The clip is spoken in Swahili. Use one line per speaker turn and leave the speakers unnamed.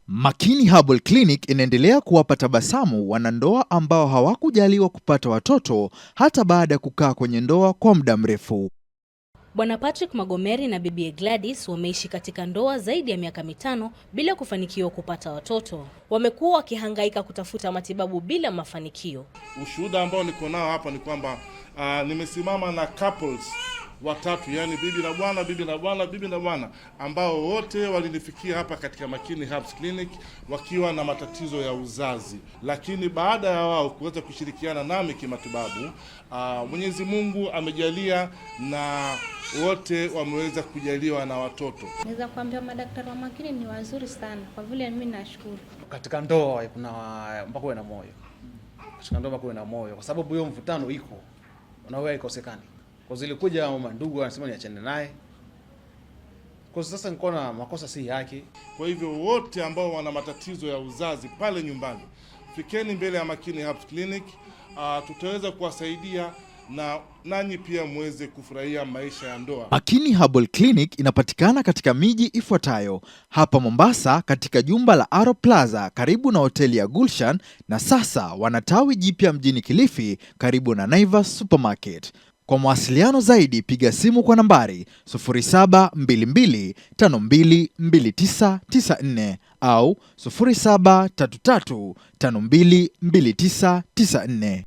Makini Herbal Clinic inaendelea kuwapa tabasamu wanandoa ambao hawakujaliwa kupata watoto hata baada ya kukaa kwenye ndoa kwa muda mrefu.
Bwana Patrick Magomeri na bibi Gladys wameishi katika ndoa zaidi ya miaka 5 bila kufanikiwa kupata watoto. Wamekuwa wakihangaika kutafuta matibabu bila mafanikio.
Ushuhuda ambao niko nao hapa ni kwamba nimesimama na couples watatu, yani bibi na bwana, bibi na bwana, bibi na bwana, ambao wote walinifikia hapa katika Makini Herbal Clinic wakiwa na matatizo ya uzazi, lakini baada ya wao kuweza kushirikiana nami kimatibabu, Mwenyezi Mungu amejalia na wote wameweza kujaliwa na watoto.
Naweza kuambia madaktari wa Makini ni wazuri sana, kwa vile mimi nashukuru.
Katika ndoa kuna mpaka uwe na moyo. Katika ndoa mpaka uwe na moyo, kwa sababu hiyo mvutano iko unaweza ikosekani. Kwa zile kuja mama ndugu anasema niachane naye. Kwa sasa niko na makosa si yake.
Kwa hivyo wote ambao wana matatizo ya uzazi pale nyumbani, fikeni mbele ya Makini Herbal Clinic, tutaweza kuwasaidia na nanyi pia muweze kufurahia maisha ya ndoa.
Makini Herbal Clinic inapatikana katika miji ifuatayo: hapa Mombasa katika jumba la Aro Plaza karibu na hoteli ya Gulshan, na sasa wana tawi jipya mjini Kilifi karibu na Naivas Supermarket. Kwa mawasiliano zaidi piga simu kwa nambari 0722522994 au 0733522994.